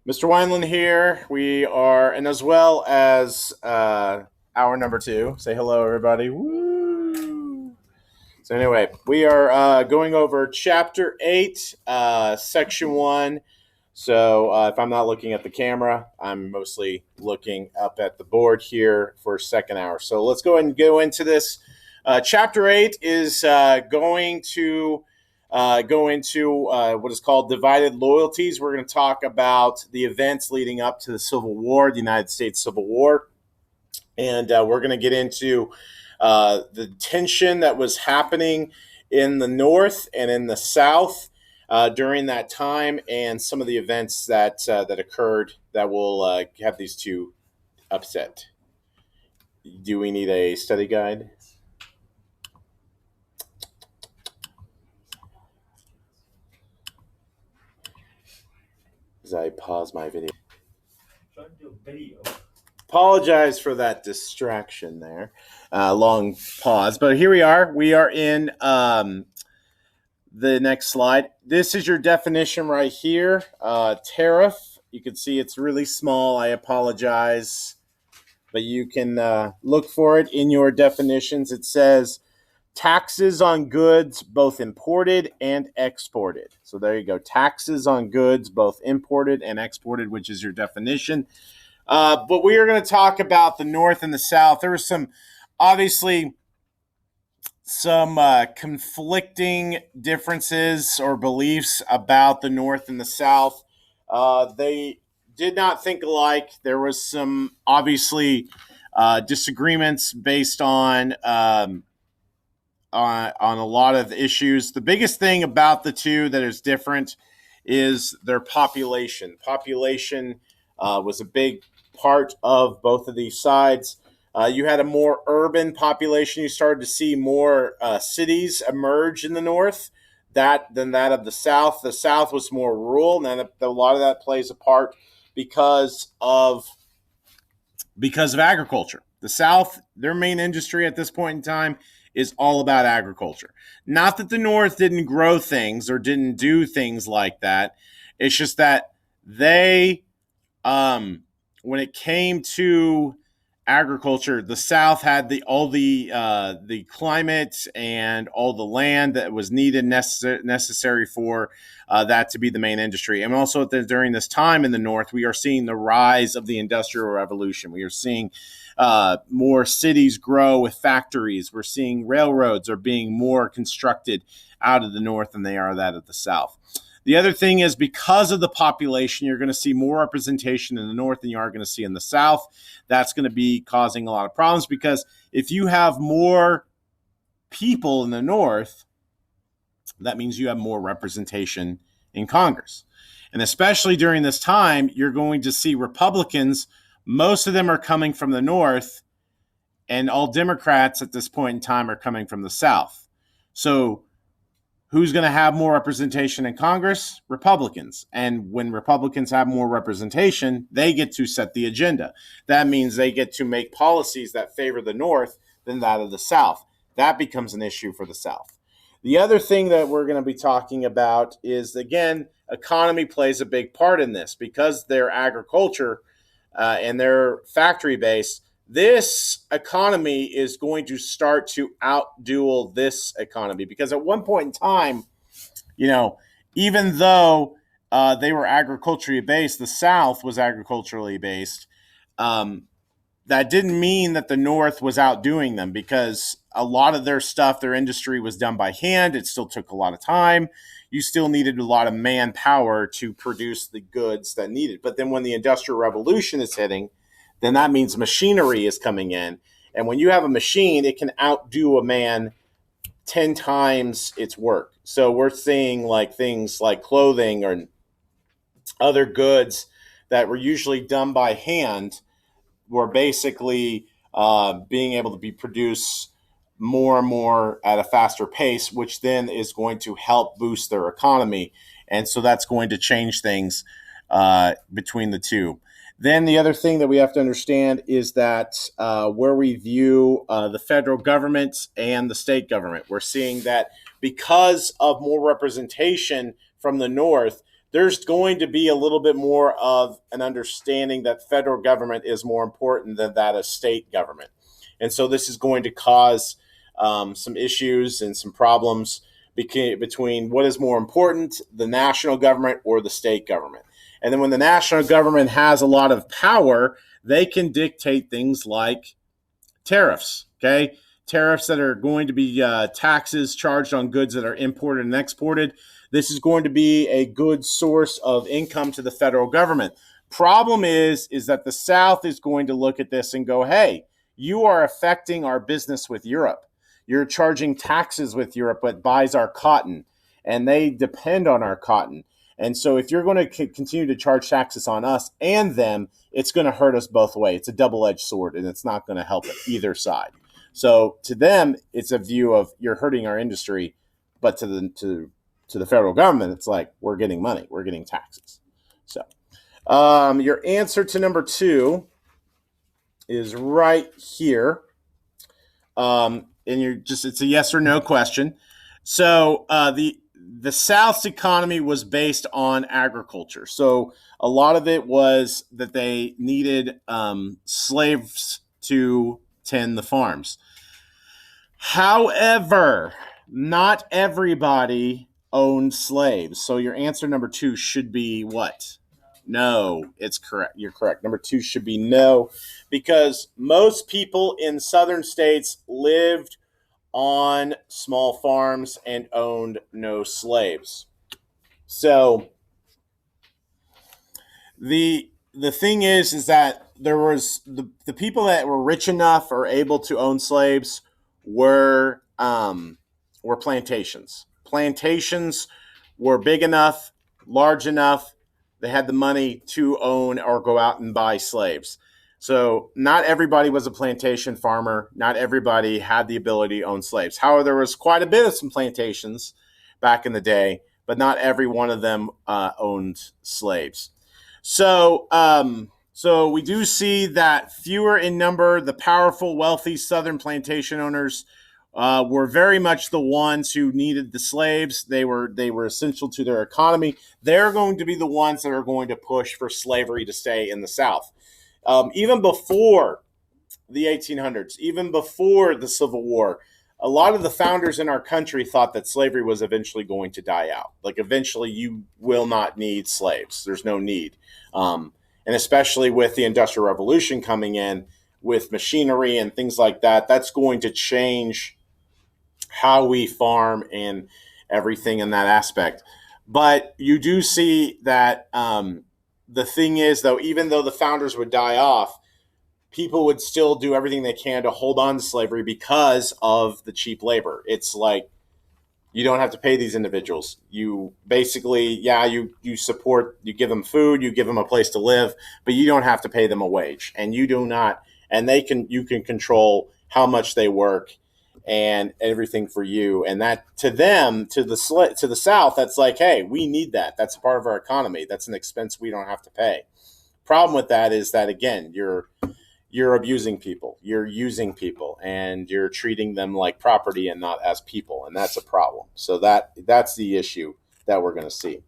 Mr. Wineland here. We are, and as well as hour number two. Say hello, everybody. Woo! So, anyway, we are going over chapter 8, section 1. So, if I'm not looking at the camera, I'm mostly looking up at the board here for second hour. So, let's go ahead and go into this. Chapter 8 is going to go into what is called divided loyalties. We're going to talk about the events leading up to the Civil War, the United States Civil War. And we're going to get into the tension that was happening in the North and in the South during that time, and some of the events that occurred that will have these two upset. Do we need a study guide? As I pause my video. Trying to do a video. Apologize for that distraction there. Long pause, but here we are. We are in the next slide. This is your definition right here. Tariff. You can see it's really small. I apologize, but you can look for it in your definitions. It says taxes on goods both imported and exported. So there you go. Taxes on goods both imported and exported, which is your definition. But we are going to talk about the North and the South. There was obviously, some conflicting differences or beliefs about the North and the South. They did not think alike. There was some, obviously, disagreements based on a lot of issues. The biggest thing about the two that is different is their population. Population was a big part of both of these sides. You had a more urban population. You started to see more cities emerge in the North than that of the South. The South was more rural, and a lot of that plays a part because of agriculture. The South, their main industry at this point in time is all about agriculture. Not that the North didn't grow things or didn't do things like that. It's just that they, when it came to agriculture, the South had all the climate and all the land that was needed necessary for that to be the main industry. And also during this time in the North, we are seeing the rise of the Industrial Revolution. We are seeing more cities grow with factories. We're seeing railroads are being more constructed out of the North than they are that of the South. The other thing is, because of the population, you're going to see more representation in the North than you are going to see in the South. That's going to be causing a lot of problems, because if you have more people in the North, that means you have more representation in Congress. And especially during this time, you're going to see Republicans. Most of them are coming from the North, and all Democrats at this point in time are coming from the South. So who's going to have more representation in Congress? Republicans. And when Republicans have more representation, they get to set the agenda. That means they get to make policies that favor the North than that of the South. That becomes an issue for the South. The other thing that we're going to be talking about is, again, economy plays a big part in this, because their agriculture and their factory base. This economy is going to start to outduel this economy, because at one point in time, even though they were agriculturally based, the South was agriculturally based. That didn't mean that the North was outdoing them, because a lot of their stuff, their industry, was done by hand. It still took a lot of time. You still needed a lot of manpower to produce the goods that needed. But then when the Industrial Revolution is hitting, then that means machinery is coming in. And when you have a machine, it can outdo a man 10 times its work. So we're seeing things like clothing or other goods that were usually done by hand were basically being able to be produced more and more at a faster pace, which then is going to help boost their economy. And so that's going to change things between the two. Then the other thing that we have to understand is that where we view the federal government and the state government, we're seeing that because of more representation from the North, there's going to be a little bit more of an understanding that federal government is more important than that of state government. And so this is going to cause some issues and some problems between what is more important, the national government or the state government. And then when the national government has a lot of power, they can dictate things like tariffs, okay? Tariffs that are going to be taxes charged on goods that are imported and exported. This is going to be a good source of income to the federal government. Problem is that the South is going to look at this and go, hey, you are affecting our business with Europe. You're charging taxes with Europe that buys our cotton, and they depend on our cotton. And so if you're going to continue to charge taxes on us and them, it's going to hurt us both ways. It's a double-edged sword, and it's not going to help either side. So to them, it's a view of you're hurting our industry, but to the federal government, it's like we're getting money, we're getting taxes. So your answer to number 2 is right here. And it's a yes or no question. So the South's economy was based on agriculture. So a lot of it was that they needed slaves to tend the farms. However, not everybody owned slaves. So your answer number 2 should be what? No, it's correct. You're correct. Number 2 should be no, because most people in southern states lived on small farms and owned no slaves. So the thing is that there was the people that were rich enough or able to own slaves were plantations. Plantations were big enough, large enough. They had the money to own or go out and buy slaves. So not everybody was a plantation farmer. Not everybody had the ability to own slaves. However, there was quite a bit of some plantations back in the day, but not every one of them owned slaves. So we do see that fewer in number, the powerful, wealthy Southern plantation owners were very much the ones who needed the slaves. They were essential to their economy. They're going to be the ones that are going to push for slavery to stay in the South. Even before the 1800s, even before the Civil War, a lot of the founders in our country thought that slavery was eventually going to die out. Like eventually you will not need slaves. There's no need. And especially with the Industrial Revolution coming in with machinery and things like that, that's going to change how we farm and everything in that aspect. But you do see that the thing is, though, even though the founders would die off, people would still do everything they can to hold on to slavery because of the cheap labor. It's like you don't have to pay these individuals. You basically, you support, you give them food, you give them a place to live, but you don't have to pay them a wage, and you do not, and you can control how much they work and everything for you. And that to them, to the South, that's like, hey, we need that. That's a part of our economy. That's an expense we don't have to pay. Problem with that is that, again, you're abusing people, you're using people, and you're treating them like property and not as people, and that's a problem. So that's the issue that we're going to see.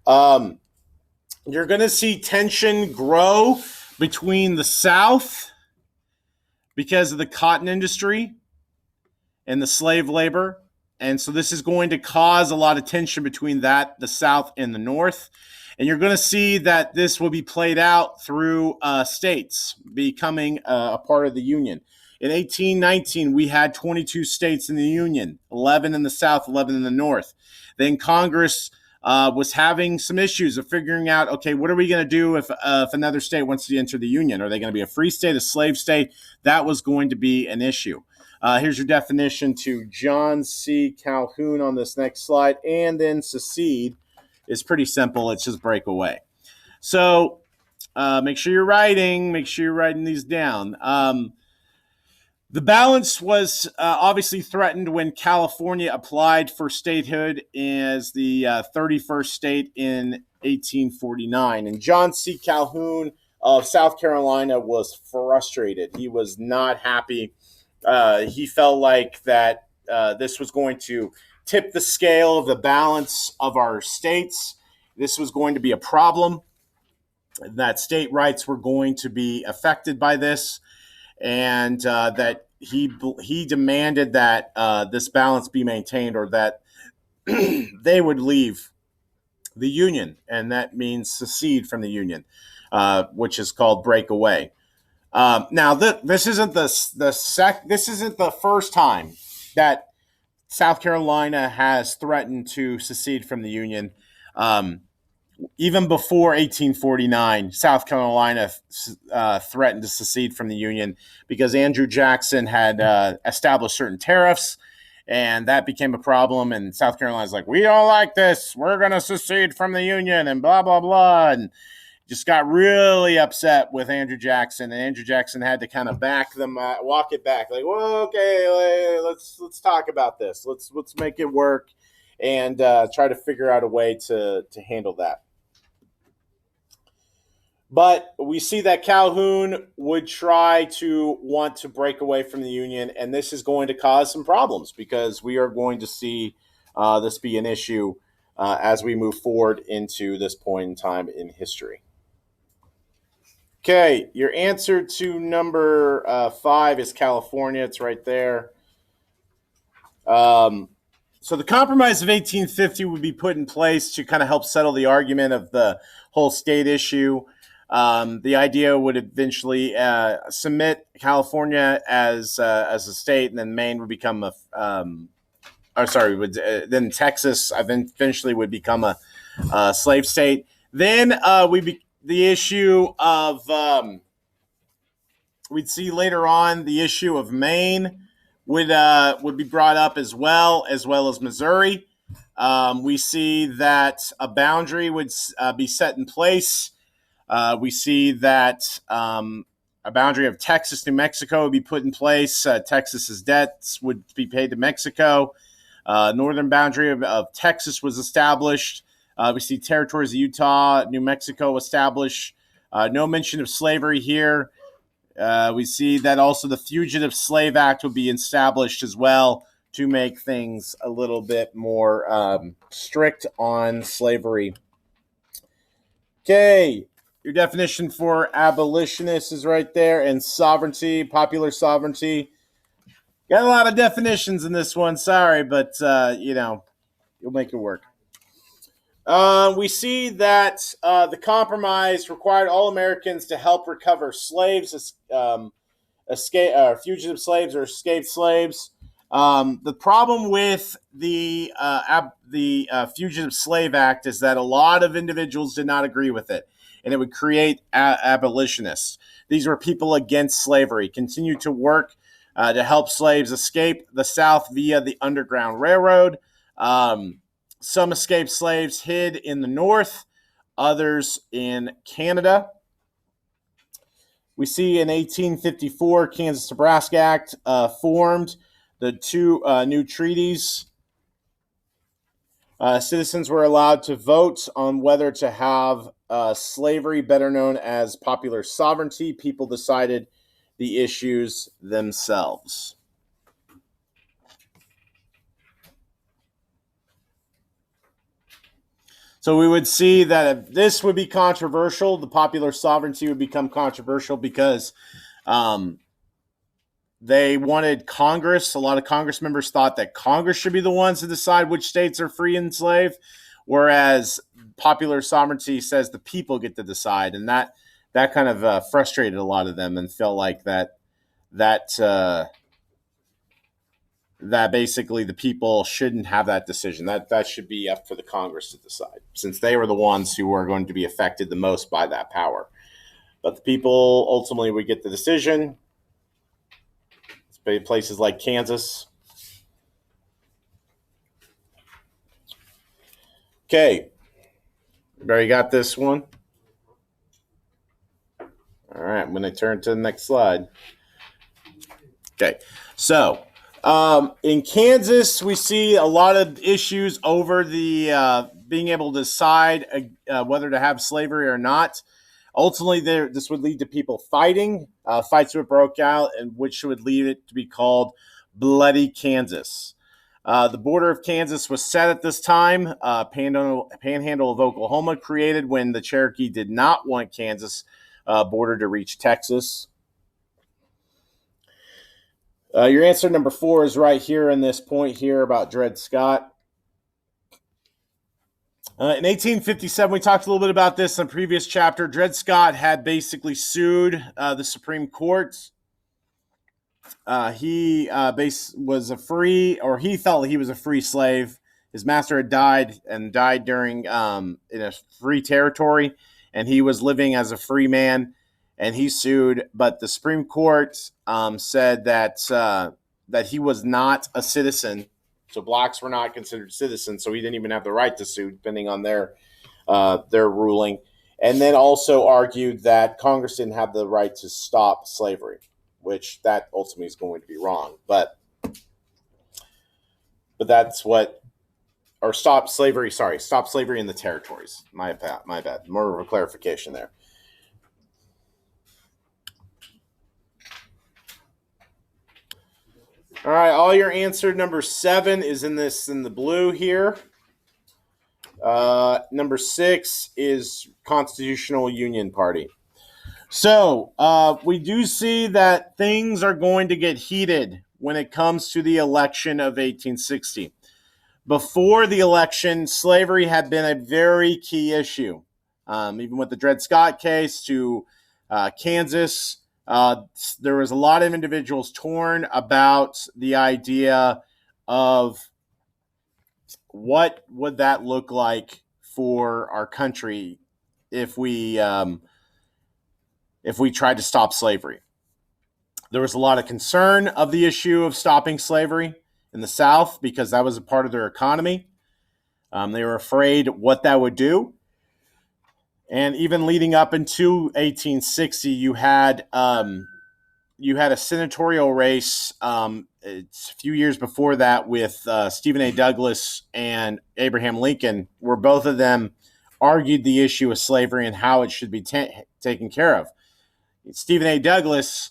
You're going to see tension grow between the South because of the cotton industry and the slave labor, and so this is going to cause a lot of tension between the South and the North. And you're going to see that this will be played out through states becoming a part of the Union. In 1819, we had 22 states in the Union, 11 in the South, 11 in the North. Then Congress was having some issues of figuring out, okay, what are we going to do if another state wants to enter the Union? Are they going to be a free state, a slave state? That was going to be an issue. Here's your definition to John C. Calhoun on this next slide. And then secede is pretty simple. It's just break away. So make sure you're writing these down. The balance was obviously threatened when California applied for statehood as the 31st state in 1849. And John C. Calhoun of South Carolina was frustrated. He was not happy. He felt like that this was going to tip the scale of the balance of our states, this was going to be a problem, that state rights were going to be affected by this, and that he demanded that this balance be maintained, or that they would leave the Union, and that means secede from the Union, which is called break away. Now, this isn't this isn't the first time that South Carolina has threatened to secede from the Union. Even before 1849, South Carolina threatened to secede from the Union because Andrew Jackson had established certain tariffs, and that became a problem. And South Carolina's like, we don't like this. We're going to secede from the Union, and blah, blah, blah. And just got really upset with Andrew Jackson, and Andrew Jackson had to kind of back them, walk it back. Like, well, okay, let's talk about this. Let's make it work, and try to figure out a way to handle that. But we see that Calhoun would try to want to break away from the Union, and this is going to cause some problems because we are going to see this be an issue as we move forward into this point in time in history. Okay, your answer to number 5 is California. It's right there. So the Compromise of 1850 would be put in place to kind of help settle the argument of the whole state issue. The idea would eventually submit California as a state, and then Maine would become then Texas eventually would become a slave state. Then the issue of we'd see later on the issue of Maine would be brought up as well as Missouri. We see that a boundary would be set in place. We see that a boundary of Texas, New Mexico would be put in place. Texas's debts would be paid to Mexico. Northern boundary of Texas was established. We see territories of Utah, New Mexico established. No mention of slavery here. We see that also the Fugitive Slave Act would be established as well to make things a little bit more strict on slavery. Okay. Your definition for abolitionist is right there, and sovereignty, popular sovereignty. Got a lot of definitions in this one. Sorry, but you'll make it work. We see that the compromise required all Americans to help recover slaves, fugitive slaves or escaped slaves. The problem with the Fugitive Slave Act is that a lot of individuals did not agree with it, and it would create abolitionists. These were people against slavery, continued to work to help slaves escape the South via the Underground Railroad. Some escaped slaves hid in the North, others in Canada. We see in 1854, Kansas-Nebraska Act formed the two new treaties. Citizens were allowed to vote on whether to have slavery, better known as popular sovereignty. People decided the issues themselves. So we would see that if this would be controversial, the popular sovereignty would become controversial because they wanted Congress. A lot of Congress members thought that Congress should be the ones to decide which states are free and slave, whereas popular sovereignty says the people get to decide. And that kind of frustrated a lot of them and felt like that basically the people shouldn't have that decision. That should be up for the Congress to decide, since they were the ones who are going to be affected the most by that power. But the people ultimately would get the decision. It's places like Kansas. Okay. Everybody got this one? All right, I'm going to turn to the next slide. Okay, so in Kansas, we see a lot of issues over the being able to decide whether to have slavery or not. Ultimately, this would lead to people fighting. Fights would broke out, and which would lead it to be called Bloody Kansas. The border of Kansas was set at this time. Panhandle of Oklahoma created when the Cherokee did not want Kansas border to reach Texas. Your answer number 4 is right here in this point here about Dred Scott. In 1857, we talked a little bit about this in a previous chapter. Dred Scott had basically sued the Supreme Court. He was a free, or he felt he was a free slave. His master had died during in a free territory, and he was living as a free man. And he sued, but the Supreme Court said that he was not a citizen, so blacks were not considered citizens, so he didn't even have the right to sue, depending on their ruling. And then also argued that Congress didn't have the right to stop slavery, which that ultimately is going to be wrong. But that's what, or stop slavery in the territories. My bad. More of a clarification there. All right, all your answer number 7 is in the blue here. Number 6 is Constitutional Union Party. So we do see that things are going to get heated when it comes to the election of 1860. Before the election, slavery had been a very key issue. Even with the Dred Scott case to Kansas, there was a lot of individuals torn about the idea of what would that look like for our country if we tried to stop slavery. There was a lot of concern of the issue of stopping slavery in the South because that was a part of their economy. They were afraid what that would do. And even leading up into 1860, you had a senatorial race it's a few years before that with Stephen A. Douglas and Abraham Lincoln, where both of them argued the issue of slavery and how it should be taken care of. Stephen A. Douglas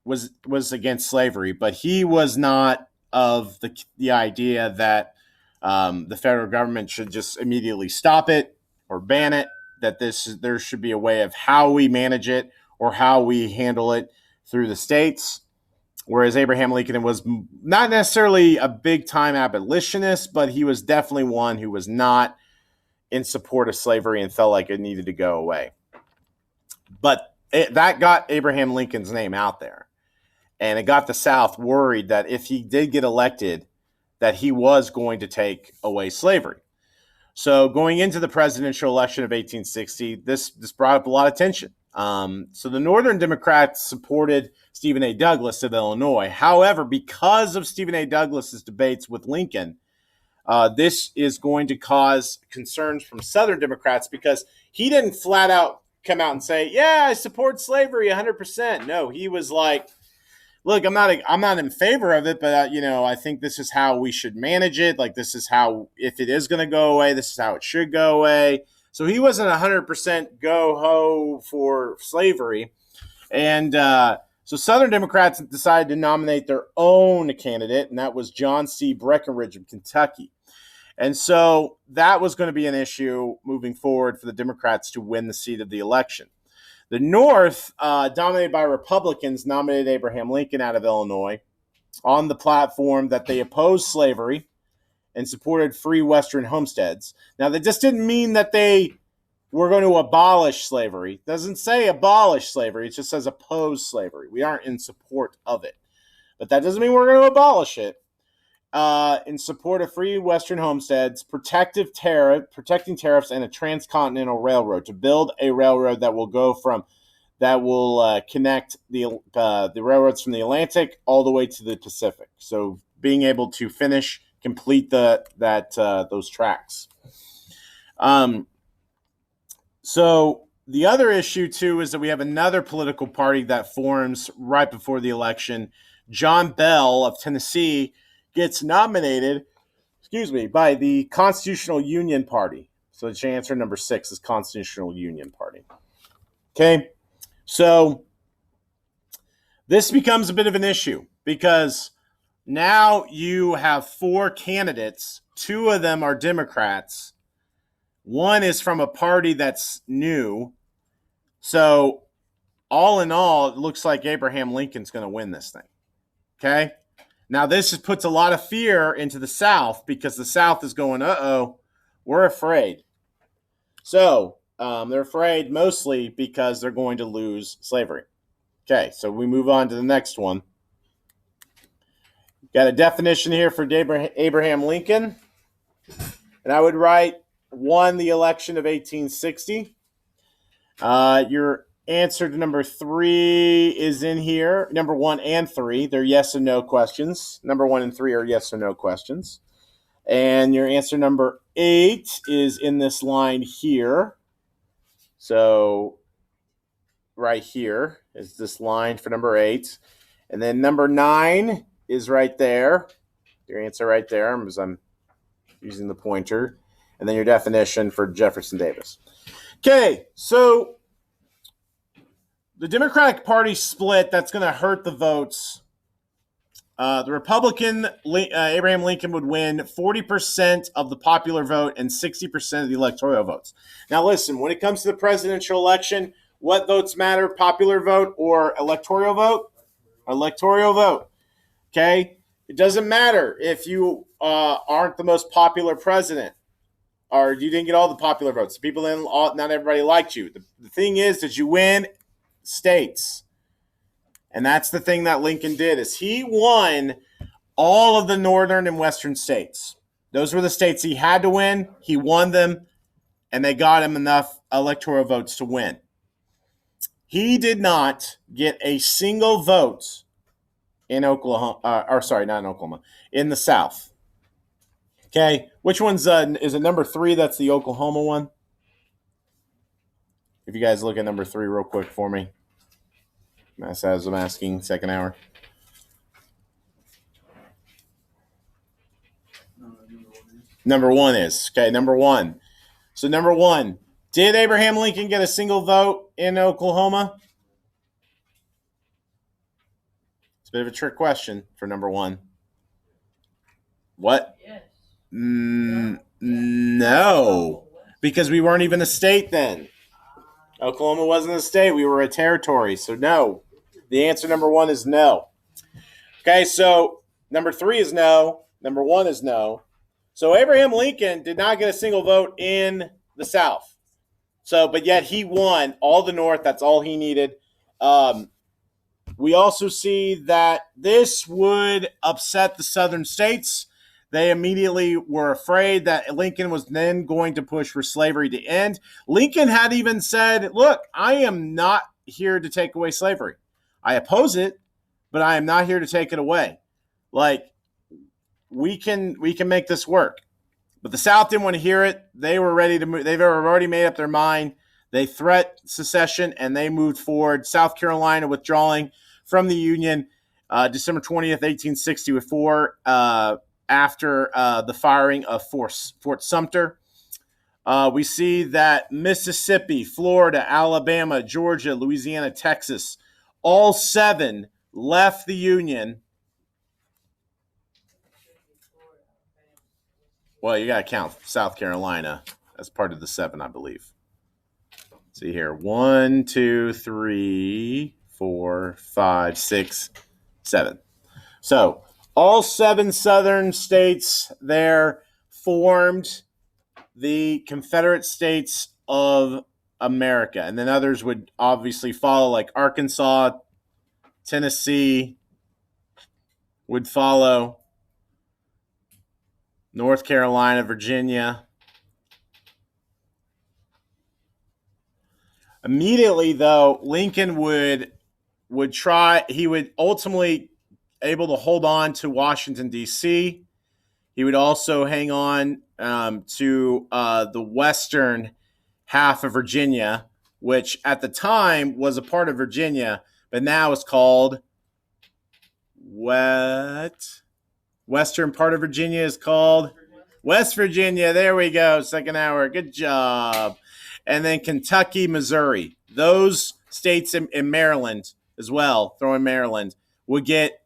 was against slavery, but he was not of the idea that the federal government should just immediately stop it or ban it, that there should be a way of how we manage it or how we handle it through the states. Whereas Abraham Lincoln was not necessarily a big-time abolitionist, but he was definitely one who was not in support of slavery and felt like it needed to go away. But that got Abraham Lincoln's name out there. And it got the South worried that if he did get elected, that he was going to take away slavery. So going into the presidential election of 1860, this brought up a lot of tension. So the Northern Democrats supported Stephen A. Douglas of Illinois. However, because of Stephen A. Douglas's debates with Lincoln, this is going to cause concerns from Southern Democrats because he didn't flat out come out and say, "Yeah, I support slavery 100%." No, he was like, "Look, I'm not in favor of it, but I think this is how we should manage it. Like, this is how, if it is going to go away, this is how it should go away." So he wasn't 100% go-ho for slavery. And so Southern Democrats decided to nominate their own candidate, and that was John C. Breckinridge of Kentucky. And so that was going to be an issue moving forward for the Democrats to win the seat of the election. The North, dominated by Republicans, nominated Abraham Lincoln out of Illinois on the platform that they opposed slavery and supported free Western homesteads. Now, that just didn't mean that they were going to abolish slavery. It doesn't say abolish slavery. It just says oppose slavery. We aren't in support of it. But that doesn't mean we're going to abolish it. In support of free Western homesteads, protecting tariffs, and a transcontinental railroad, to build a railroad that will connect the railroads from the Atlantic all the way to the Pacific. So being able to complete those tracks. So the other issue too is that we have another political party that forms right before the election. John Bell of Tennessee gets nominated, by the Constitutional Union Party. So the answer number 6 is Constitutional Union Party. Okay, so this becomes a bit of an issue because Now you have 4 candidates. 2 of them are Democrats. One is from a party that's new. So, all in all, it looks like Abraham Lincoln's going to win this thing. Okay? Now, this puts a lot of fear into the South because the South is going, uh-oh, we're afraid. So, they're afraid mostly because they're going to lose slavery. Okay, so we move on to the next one. Got a definition here for Abraham Lincoln. And I would write, won the election of 1860. Your answer to number 3 is in here. Number 1 and 3, they're yes and no questions. Number 1 and 3 are yes or no questions. And your answer number 8 is in this line here. So right here is this line for number 8. And then number 9 is right there. Your answer right there, as I'm using the pointer. And then your definition for Jefferson Davis. Okay, so the Democratic Party split, that's going to hurt the votes. The Republican, Abraham Lincoln, would win 40% of the popular vote and 60% of the electoral votes. Now, listen, when it comes to the presidential election, what votes matter, popular vote or electoral vote? Electoral vote. Okay? It doesn't matter if you aren't the most popular president or you didn't get all the popular votes. People didn't, not everybody liked you. The thing is that you win states. And that's the thing that Lincoln did, is he won all of the northern and western states. Those were the states he had to win. He won them, and they got him enough electoral votes to win. He did not get a single vote in Oklahoma, not in Oklahoma, in the South. Okay, which one's, is it number 3? That's the Oklahoma one. If you guys look at number 3 real quick for me. As I'm asking, second hour. Number 1 is. Okay, number 1. So number 1, did Abraham Lincoln get a single vote in Oklahoma? It's a bit of a trick question for number 1. What? Yes. No, because we weren't even a state then. Oklahoma wasn't a state. We were a territory. So no. The answer number 1 is no. Okay, so number 3 is no. Number 1 is no. So Abraham Lincoln did not get a single vote in the South. So, but yet he won all the North. That's all he needed. We also see that this would upset the Southern states. They immediately were afraid that Lincoln was then going to push for slavery to end. Lincoln had even said, look, I am not here to take away slavery. I oppose it, but I am not here to take it away. Like, we can make this work. But the South didn't want to hear it. They were ready to move. They've already made up their mind. They threat secession, and they moved forward. South Carolina withdrawing from the Union December 20th, 1864, after the firing of Fort Sumter. We see that Mississippi, Florida, Alabama, Georgia, Louisiana, Texas, all 7 left the Union. Well, you got to count South Carolina as part of the 7, I believe. See here. 1, 2, 3, 4, 5, 6, 7. So all 7 southern states there formed the Confederate States of America. And then others would obviously follow, like Arkansas, Tennessee would follow, North Carolina, Virginia. Immediately, though, Lincoln would try, he would ultimately able to hold on to Washington, D.C. He would also hang on to the western half of Virginia, which at the time was a part of Virginia, but now is called what? Western part of Virginia is called West Virginia. There we go. Second hour. Good job. And then Kentucky, Missouri. Those states in Maryland as well, throw in Maryland, would get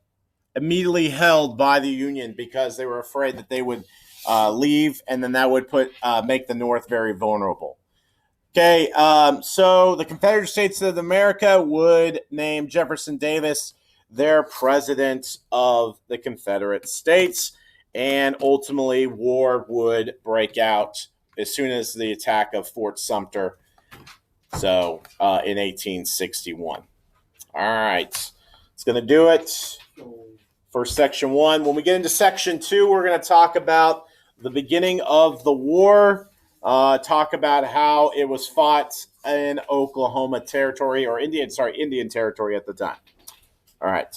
immediately held by the Union because they were afraid that they would leave, and then that would make the North very vulnerable. Okay, so the Confederate States of America would name Jefferson Davis their president of the Confederate States, and ultimately war would break out as soon as the attack of Fort Sumter, so in 1861. All right, it's going to do it for section 1. When we get into section 2, we're going to talk about the beginning of the war, talk about how it was fought in Oklahoma territory, or Indian territory at the time. All right.